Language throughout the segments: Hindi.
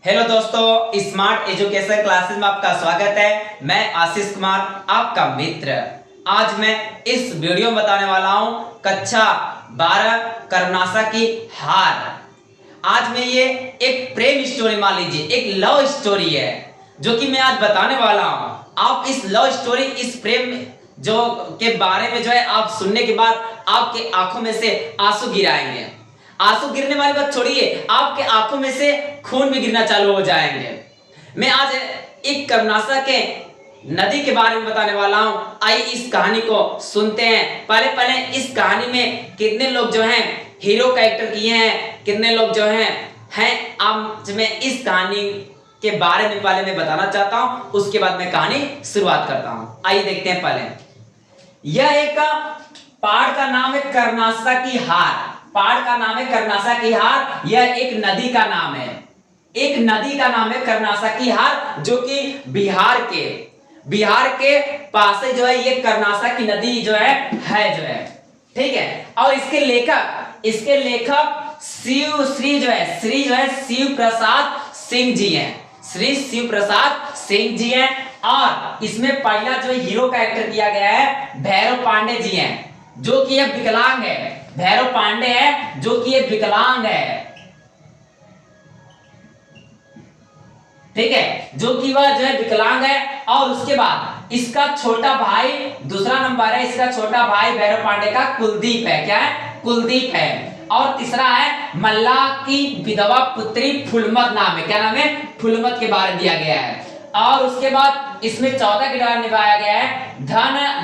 हेलो दोस्तों, स्मार्ट एजुकेशन क्लासेस में आपका स्वागत है। मैं आशीष कुमार, आपका मित्र। आज मैं इस वीडियो में बताने वाला हूं कक्षा 12 कर्मनाशा की हार। आज मैं ये एक प्रेम स्टोरी, मान लीजिए एक लव स्टोरी है जो कि मैं आज बताने वाला हूं। आप इस लव स्टोरी, इस प्रेम जो के बारे में जो है आप सुनने के बाद आपके आंखों में से आंसू गिराएंगे। आंसू गिरने वाली बात छोड़िए, आपके आंखों में से खून भी गिरना चालू हो जाएंगे। मैं आज एक कर्मनाशा के नदी के बारे में बताने वाला हूं। आइए इस कहानी को सुनते हैं। पहले इस कहानी में कितने लोग जो हैं हीरो कैरेक्टर किए हैं, कितने लोग जो हैं आज मैं इस कहानी के बारे में पहले मैं बताना चाहता हूं, उसके बाद मैं कहानी शुरुआत करता हूं। आइए देखते हैं। पहले यह एक पहाड़ का नाम है कर्मनाशा की हार। पहाड़ का नाम है कर्मनाशा की हार। यह एक नदी का नाम है, एक नदी का नाम है कर्मनाशा की हार, जो कि बिहार के पास जो है ये कर्मनाशा की नदी जो है ठीक है। और इसके लेखक श्री शिव प्रसाद सिंह जी हैं। श्री शिव प्रसाद सिंह जी हैं। और इसमें पहला जो हीरो का एक्टर किया गया है भैरव पांडे जी हैं, जो कि यह विकलांग है। भैरव पांडे है जो कि ये विकलांग है, ठीक है, जो कि वह जो है विकलांग है। और उसके बाद इसका छोटा भाई, दूसरा नंबर है इसका छोटा भाई भैरव पांडे का कुलदीप है। क्या है? कुलदीप है। और तीसरा है मल्लाह की विधवा पुत्री फुलमत नाम है। क्या नाम है? फुलमत के बारे में दिया गया है। और उसके बाद इसमें 14 किरदार निभाया गया है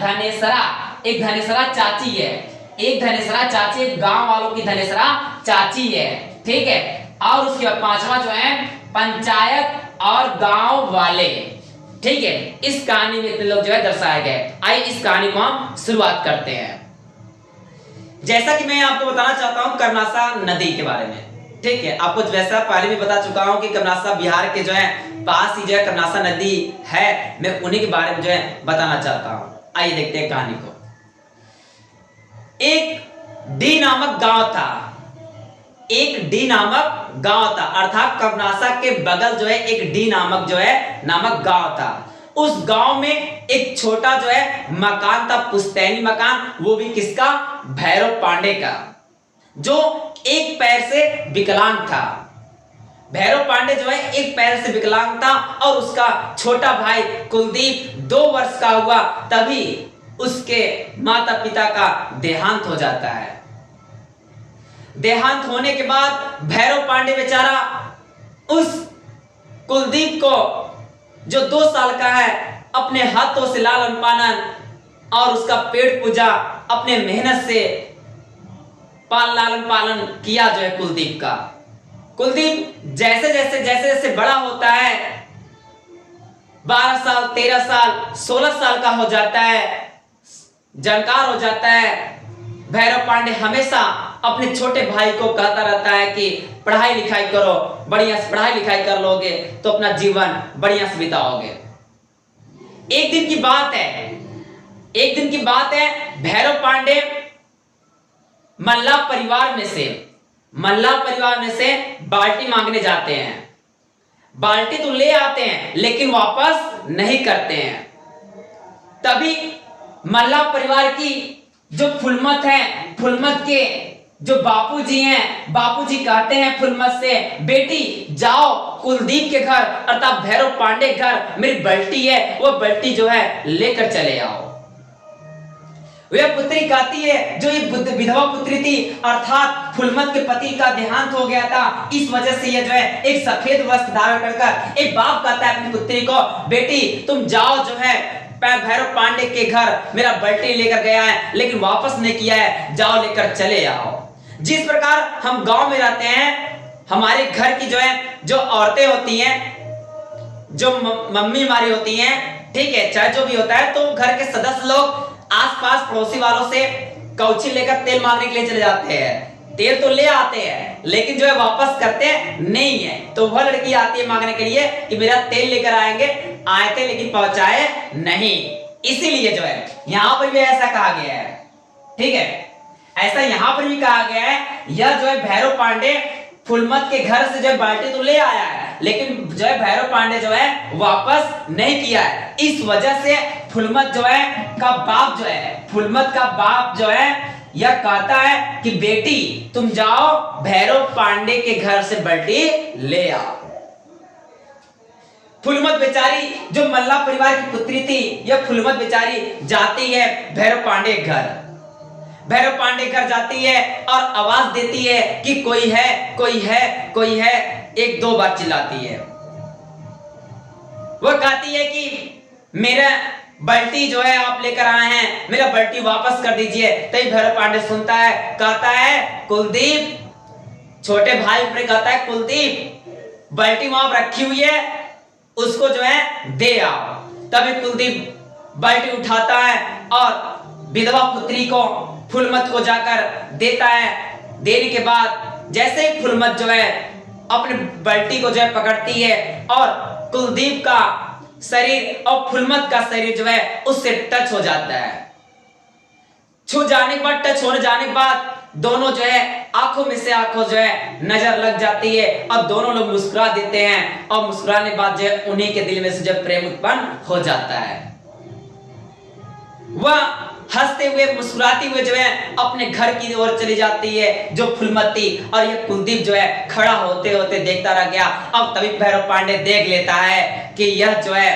धनेसरा। एक धनेसरा चाची है, एक धनेसरा चाची, एक गांव वालों की धनेसरा चाची है, ठीक है। और उसके बाद पांचवा जो है पंचायत और गांव वाले, ठीक है। इस कहानी में इतने लोग जो है दर्शाए गए। आइए इस कहानी को हम शुरुआत करते हैं। जैसा कि मैं आपको बताना चाहता हूं कर्मनाशा नदी के बारे में, ठीक है। आपको वैसा पहले भी बता चुका हूं कि कर्मनाशा बिहार के जो है पास ही जो है कर्मनाशा नदी है। मैं उन्हीं के बारे में जो है बताना चाहता हूं। आइए देखते हैं कहानी को। एक डी नामक गांव था। एक डी नामक गांव था, अर्थात कर्मनाशा के बगल जो है एक डी नामक गांव था। उस गांव में एक छोटा जो है मकान था, पुश्तैनी मकान। वो भी किसका? भैरव पांडे का, जो एक पैर से विकलांग था। भैरव पांडे जो है एक पैर से विकलांग था। और उसका छोटा भाई कुलदीप 2 वर्ष का हुआ तभी उसके माता पिता का देहांत हो जाता है। देहांत होने के बाद भैरव पांडे बेचारा उस कुलदीप को, जो 2 साल का है, अपने हाथों से लालन पालन और उसका पेट पूजा अपने मेहनत से लालन पालन किया जो है कुलदीप का। कुलदीप जैसे जैसे बड़ा होता है, 12 साल, 13 साल, 16 साल का हो जाता है, जानकार हो जाता है। भैरव पांडे हमेशा अपने छोटे भाई को कहता रहता है कि पढ़ाई लिखाई करो, बढ़िया से पढ़ाई लिखाई कर लोगे तो अपना जीवन बढ़िया से बिताओगे। एक दिन की बात है, भैरव पांडे मल्लाह परिवार में से बाल्टी मांगने जाते हैं। बाल्टी तो ले आते हैं लेकिन वापस नहीं करते हैं। तभी मल्लाह परिवार की जो फुलमत है, फुलमत के जो बापूजी हैं, बापूजी कहते हैं फुलमत से, बेटी जाओ कुलदीप के घर अर्थात भैरव पांडे के घर, मेरी बल्टी है, वो बल्टी जो है लेकर चले आओ। वह पुत्री कहती है, जो ये विधवा पुत्री थी, अर्थात फुलमत के पति का देहांत हो गया था, इस वजह से ये जो है एक सफेद वस्त्र धारण कर एक बाप कहता है अपनी पुत्री को, बेटी तुम जाओ जो है भैरव पांडे के घर, मेरा बल्टी लेकर गया है लेकिन वापस नहीं किया है, जाओ लेकर चले आओ। जिस प्रकार हम गांव में रहते हैं, हमारे घर की जो औरतें होती हैं, जो मम्मी हमारी होती हैं, ठीक है, चाहे जो भी होता है, तो घर के सदस्य लोग आसपास पड़ोसी वालों से कौची लेकर तेल मांगने के लिए चले जाते हैं। तेल तो ले आते हैं लेकिन जो है वापस करते नहीं है। तो वह लड़की आती है मांगने के लिए कि मेरा तेल लेकर आए थे लेकिन पहुंचाए नहीं। इसीलिए जो है यहां पर भी ऐसा कहा गया है, ठीक है, ऐसा यहां पर भी कहा गया है। यह जो है भैरव पांडे फुलमत के घर से जो बाल्टी तो ले आया है लेकिन जो है भैरव पांडे जो है वापस नहीं किया है। इस वजह से फुलमत जो है का बाप जो है, फुलमत का बाप जो है यह कहता है कि बेटी तुम जाओ भैरव पांडे के घर से बाल्टी ले आओ। फुलमत बेचारी जो मल्ला परिवार की पुत्री थी, यह फुलमत बेचारी जाती है भैरव पांडे घर। भैरव पांडे घर जाती है और आवाज देती है कि कोई है, कोई है, कोई है। एक दो बार चिल्लाती है। वह कहती है कि मेरा बाल्टी जो है आप लेकर आए हैं, मेरा बाल्टी वापस कर दीजिए। तभी भैरव पांडे सुनता है, कहता है कुलदीप, छोटे भाई ऊपर कहता है कुलदीप बाल्टी वहां रखी हुई है, उसको जो है दे आओ। तभी कुलदीप बाल्टी उठाता है और विधवा पुत्री को फुलमत को जाकर देता है। देने के बाद जैसे ही फुलमत जो है अपनी बाल्टी को जो है पकड़ती है और कुलदीप का शरीर और फुलमत का शरीर जो है उससे टच हो जाता है। छू जाने के बाद, टच होने जाने के बाद दोनों जो है आंखों में से आंखों जो है नजर लग जाती है और दोनों लोग मुस्कुरा देते हैं और मुस्कुराने के बाद जो है उन्हीं के दिल में से जब प्रेम उत्पन्न हो जाता है। वह हंसते हुए मुस्कुराती हुए जो है अपने घर की ओर चली जाती है जो फुलमत थी, और ये कुलदीप जो है खड़ा होते होते देखता रह गया। अब तभी भैरव पांडे देख लेता है कि यह जो है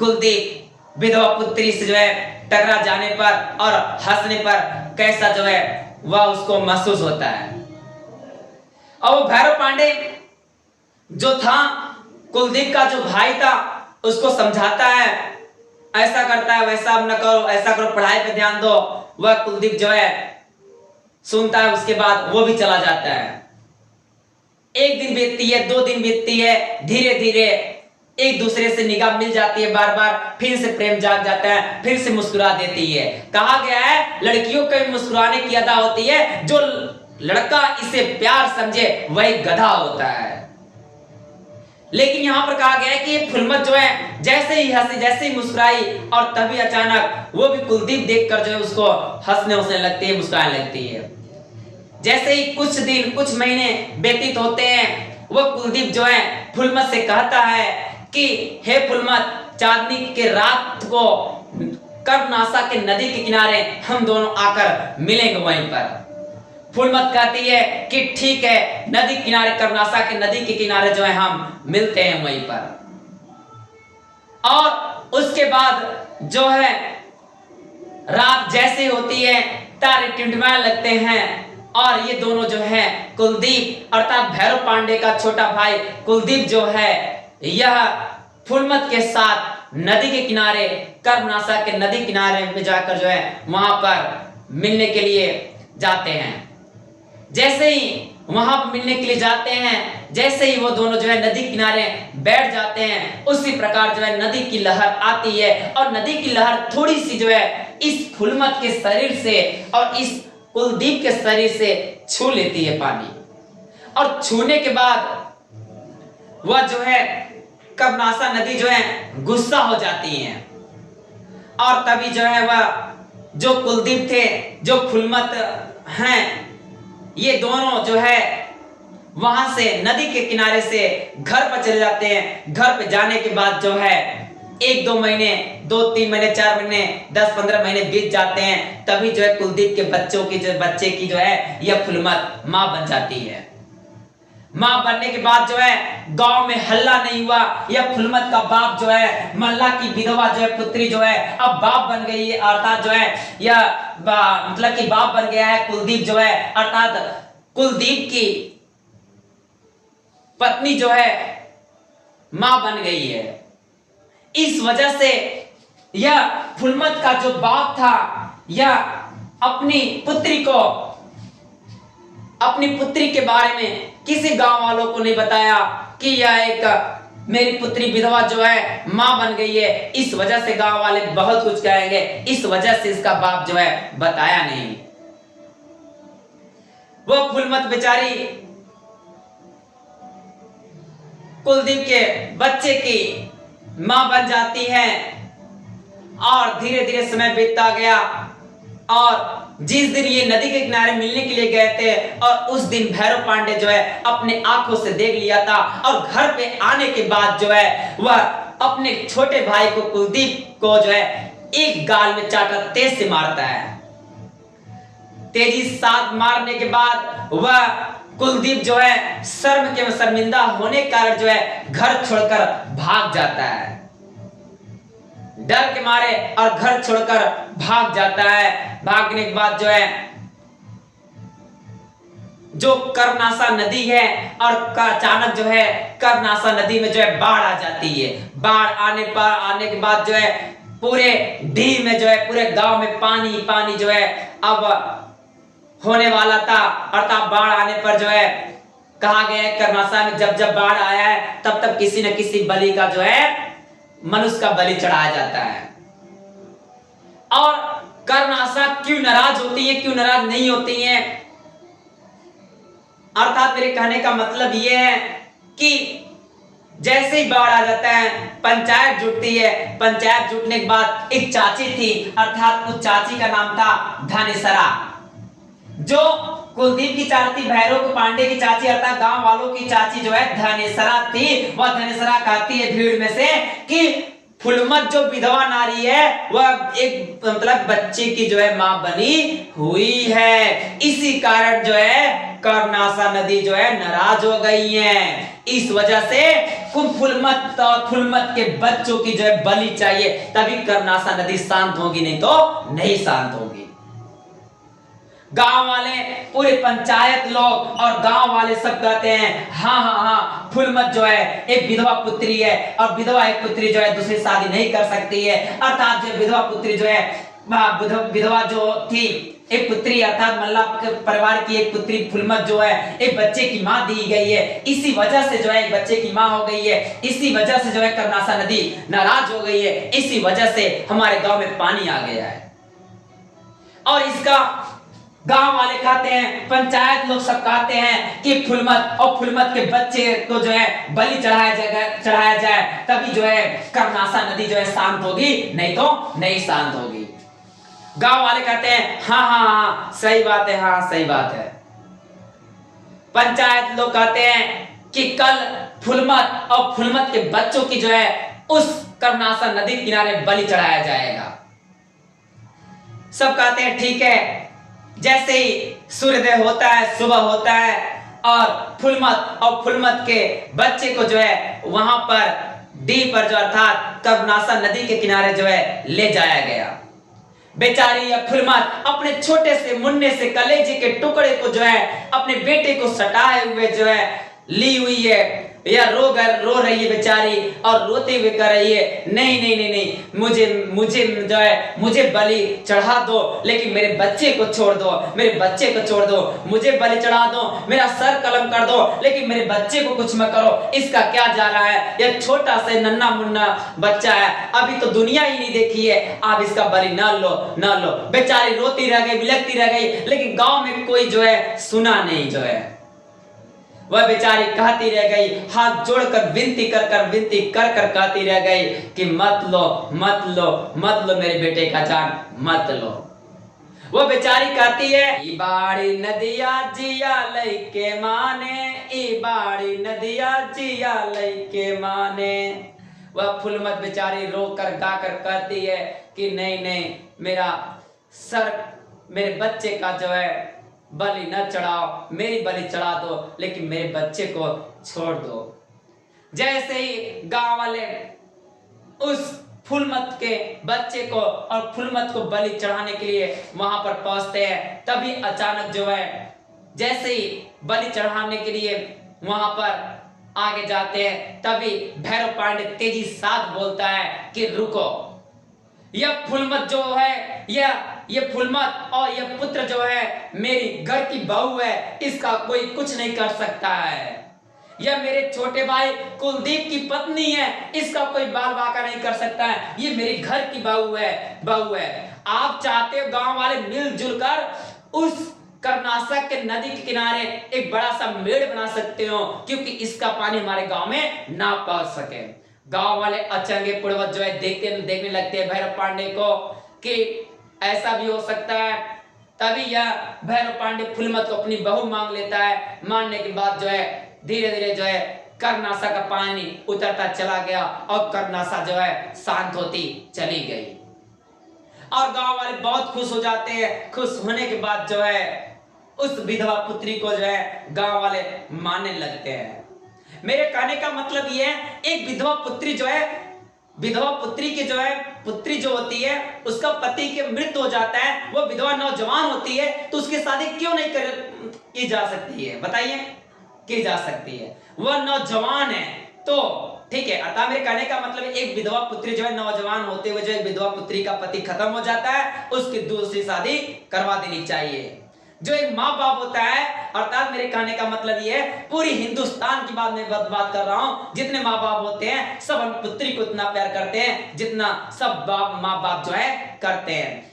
कुलदीप विधवा पुत्री से जो है टकरा जाने पर और हंसने पर कैसा जो है वह उसको महसूस होता है। और वो भैरव पांडे जो था कुलदीप का जो भाई था उसको समझाता है, ऐसा करता है वैसा न करो, ऐसा करो, पढ़ाई पे ध्यान दो। वह कुलदीप जो है सुनता है, उसके बाद वो भी चला जाता है। एक दिन बीतती है, 2 दिन बीतती है, धीरे धीरे एक दूसरे से निगाह मिल जाती है, बार बार फिर से प्रेम जाग जाता है, फिर से मुस्कुरा देती है। कहा गया है लड़कियों के मुस्कुराने की अदा होती है, जो लड़का इसे प्यार समझे वही गधा होता है। लेकिन यहां पर कहा गया है कि फुलमत जो है जैसे ही हंसी, जैसे ही मुस्कुराई, और तभी अचानक वो भी कुलदीप देखकर जो है उसको हंसने लगती है, मुस्कुराने लगती है। जैसे ही कुछ दिन, कुछ महीने व्यतीत होते हैं, वो कुलदीप जो है फुलमत से कहता है कि हे फुलमत, चांदनी के रात को कर्णनासा के नदी के किनारे हम दोनों आकर मिलेंगे वहीं पर। फुलमत कहती है कि ठीक है, नदी किनारे, कर्णनासा के नदी के किनारे जो है हम मिलते हैं वहीं पर। और उसके बाद जो है रात जैसे होती है, तारे टिमटिमाने लगते हैं और ये दोनों जो है कुलदीप अर्थात भैरव पांडे का छोटा भाई कुलदीप जो है यह फुलमत के साथ नदी के किनारे, कर्णनासा के नदी किनारे पे जाकर जो है वहां पर मिलने के लिए जाते हैं। जैसे ही वहां पर मिलने के लिए जाते हैं, जैसे ही वो दोनों जो है नदी किनारे बैठ जाते हैं, उसी प्रकार जो है नदी की लहर आती है और नदी की लहर थोड़ी सी जो है इस फुलमत के शरीर से और इस कुलदीप के शरीर से छू लेती है पानी। और छूने के बाद वह जो है कर्णनासा नदी जो है गुस्सा हो जाती है और तभी जो है वह जो कुलदीप थे, जो फुलमत हैं, ये दोनों जो है वहां से नदी के किनारे से घर पर चले जाते हैं। घर पे जाने के बाद जो है 1-2 महीने, 2-3 महीने, 4 महीने, 10-15 महीने बीत जाते हैं। तभी जो है कुलदीप के बच्चे की जो है यह फुलमत मां बन जाती है। मां बनने के बाद जो है गांव में हल्ला नहीं हुआ। यह फुलमत का बाप जो है, मल्ला की विधवा जो है पुत्री जो है अब बाप बन गई है, अर्थात जो है यह मतलब कि बाप बन गया है कुलदीप जो है, अर्थात कुलदीप की पत्नी जो है मां बन गई है। इस वजह से यह फुलमत का जो बाप था यह अपनी पुत्री के बारे में किसी गांव वालों को नहीं बताया कि यह एक मेरी पुत्री विधवा जो है मां बन गई है। इस वजह से गांव वाले बहुत कुछ कहेंगे, इस वजह से इसका बाप जो है बताया नहीं। वो फुलमत बेचारी कुलदीप के बच्चे की मां बन जाती है और धीरे धीरे समय बीतता गया और जिस दिन ये नदी के किनारे मिलने के लिए गए थे और उस दिन भैरव पांडे जो है अपने आंखों से देख लिया था, और घर पे आने के बाद जो है वह अपने छोटे भाई को कुलदीप को जो है एक गाल में चाटा तेज से मारता है। तेजी साथ मारने के बाद वह कुलदीप जो है शर्मिंदा होने के कारण जो है घर छोड़कर भाग जाता है, डर के मारे, और घर छोड़कर भाग जाता है। भागने के बाद जो है जो कर्नासा नदी है, और अचानक जो है कर्नासा नदी में जो है बाढ़ आ जाती है। बाढ़ आने के बाद जो है पूरे डी में जो है पूरे गांव में पानी पानी जो है अब होने वाला था। अर्थात बाढ़ आने पर जो है कहा गया है कर्नासा में जब बाढ़ आया है तब किसी न किसी बलि का जो है मनुष्य का बलि चढ़ाया जाता है। और कर्नासा क्यों नाराज होती है, क्यों नाराज नहीं होती है? अर्थात मेरे कहने का मतलब यह है कि जैसे ही बाढ़ आ जाता है पंचायत जुटती है। पंचायत जुटने के बाद एक चाची थी, अर्थात उस चाची का नाम था धनेसरा। जो कुलदीप की चाची, भैरव पांडे की चाची, अर्थात गांव वालों की चाची जो है धनेसरा थी। वह धनेसरा कहती है भीड़ में से कि फुलमत जो विधवा नारी है वह एक मतलब बच्चे की जो है मां बनी हुई है। इसी कारण जो है कर्नासा नदी जो है नाराज हो गई है। इस वजह से फुलमत और फुलमत के बच्चों की जो है बलि चाहिए, तभी कर्नासा नदी शांत होगी, नहीं तो नहीं शांत होगी। गांव वाले, पूरे पंचायत लोग और गांव वाले सब कहते हैं हाँ, फुलमत जो है एक विधवा पुत्री है, और विधवा एक पुत्री जो है दूसरी शादी नहीं कर सकती है। अर्थात जो विधवा पुत्री जो है, विधवा जो थी एक पुत्री, अर्थात मल्ला परिवार की एक पुत्री फुलमत जो है एक बच्चे की मां दी गई है। इसी वजह से जो है एक बच्चे की मां हो गई है। इसी वजह से जो है कर्नासा नदी नाराज हो गई है। इसी वजह से हमारे गांव में पानी आ गया है। और इसका गांव वाले कहते हैं, पंचायत लोग सब कहते हैं कि फुलमत और फुलमत के बच्चे को जो है बलि चढ़ाया जाए, तभी जो है कर्नासा नदी जो है शांत होगी, नहीं तो नहीं शांत होगी। गांव वाले कहते हैं हाँ, सही बात है, हाँ सही बात है। पंचायत लोग कहते हैं कि कल फुलमत और फुलमत के बच्चों की जो है उस कर्नासा नदी किनारे बलि चढ़ाया जाएगा। सब कहते हैं ठीक है। जैसे ही सूर्योदय होता है, सुबह होता है, और फुलमत के बच्चे को जो है वहां पर डी पर जो अर्थात कर्नासा नदी के किनारे जो है ले जाया गया। बेचारी या फुलमत अपने छोटे से मुन्ने से कलेजे के टुकड़े को जो है अपने बेटे को सटाए हुए जो है ली हुई है, या रो रही है बेचारी, और रोते हुए कह रही है नहीं, मुझे जो है मुझे बलि चढ़ा दो, लेकिन मेरे बच्चे को छोड़ दो, मेरे बच्चे को छोड़ दो, मुझे बलि चढ़ा दो, मेरा सर कलम कर दो, लेकिन मेरे बच्चे को कुछ मत करो। इसका क्या जा रहा है? यह छोटा से नन्ना मुन्ना बच्चा है, अभी तो दुनिया ही नहीं देखी है, आप इसका बलि न लो। बेचारी रोती रह गई, बिलखती रह गई, लेकिन गांव में कोई जो है सुना नहीं। जो है वह बेचारी कहती रह गई, हाथ जोड़कर विनती कर कहती रह गई कि मत लो मेरे बेटे का जान मत लो। वो बेचारी कहती है ई बाड़ी नदिया जिया लइके माने, ई बाड़ी नदिया जिया लइके माने। वह फुलमत बेचारी रो कर गा कर कहती है कि नहीं, मेरा सर, मेरे बच्चे का जो है बलि न चढ़ाओ, मेरी बलि चढ़ा दो, लेकिन मेरे बच्चे को छोड़ दो। जैसे ही गांव वाले उस फुलमत के बच्चे को और फुलमत को बलि चढ़ाने के लिए वहां पर पहुंचते हैं, तभी अचानक जो है जैसे ही बलि चढ़ाने के लिए वहां पर आगे जाते हैं, तभी भैरव पांडे तेजी साथ बोलता है कि रुको, यह फुलमत जो है, ये फुलमत और यह पुत्र जो है मेरी घर की बहू है, इसका कोई कुछ नहीं कर सकता है। यह मेरे छोटे भाई कुलदीप की पत्नी है, इसका कोई बाल बाका नहीं कर सकता है। ये मेरे घर की बहू है। आप चाहते हो गांव वाले मिलजुल कर उस कर्नासा के नदी के किनारे एक बड़ा सा मेड़ बना सकते हो, क्योंकि इसका पानी हमारे गांव में ना पहुंच सके। गांव वाले अचंगे पूर्वक जो है देखने लगते हैं भैरव पांडे को कि ऐसा भी हो सकता है तभी यह भैरव पांडे फूलमत को अपनी बहू मांग लेता है। मांगने के बाद जो है धीरे धीरे जो है कर्नासा का पानी उतरता चला गया और कर्नासा जो है शांत होती चली गई और गांव वाले बहुत खुश हो जाते हैं। खुश होने के बाद जो है उस विधवा पुत्री को जो है गांव वाले मानने लगते हैं। मेरे कहने का मतलब ये है, एक विधवा पुत्री जो है, विधवा पुत्री की जो है पुत्री जो होती है उसका पति के मृत्यु हो जाता है, वो विधवा नौजवान होती है, तो उसकी शादी क्यों नहीं की जा सकती है? बताइए, की जा सकती है, वह नौजवान है तो ठीक है। अतः मेरे कहने का मतलब एक विधवा पुत्री जो है नौजवान होते हुए जो एक विधवा पुत्री का पति खत्म हो जाता है, उसकी दूसरी शादी करवा देनी चाहिए। जो एक माँ बाप होता है, अर्थात मेरे कहने का मतलब ये है पूरी हिंदुस्तान की बात मैं बात कर रहा हूं, जितने माँ बाप होते हैं सब अपनी पुत्री को उतना प्यार करते हैं जितना सब माँ बाप जो है करते हैं।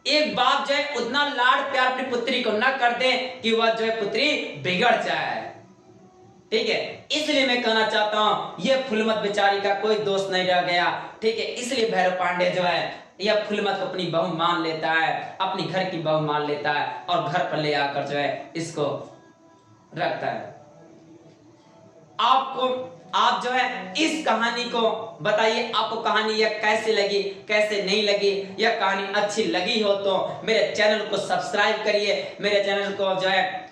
एक बाप जो है उतना लाड प्यार अपनी पुत्री को ना कर दे कि वह जो है पुत्री बिगड़ जाए। ठीक है, इसलिए मैं कहना चाहता हूं यह फूलमत बेचारी का कोई दोष नहीं रह गया। ठीक है, इसलिए भैरव पांडे जो है यह फूलमत को अपनी बहू मान लेता है, अपनी घर की बहू मान लेता है और घर पर ले आकर जो है इसको रखता है। आप जो है इस कहानी को बताइए, आपको कहानी यह कैसे लगी, कैसे नहीं लगी? यह कहानी अच्छी लगी हो तो मेरे चैनल को सब्सक्राइब करिए, मेरे चैनल को जो है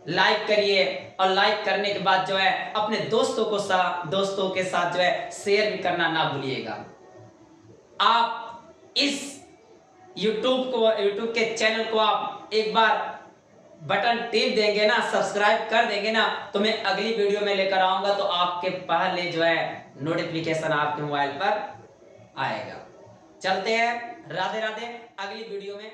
लाइक करिए और लाइक करने के बाद जो है अपने दोस्तों के साथ जो है शेयर भी करना ना भूलिएगा। आप इस YouTube के चैनल को आप एक बार बटन टिप देंगे ना, सब्सक्राइब कर देंगे ना, तो मैं अगली वीडियो में लेकर आऊंगा तो आपके पहले जो है नोटिफिकेशन आपके मोबाइल पर आएगा। चलते हैं, राधे राधे, अगली वीडियो में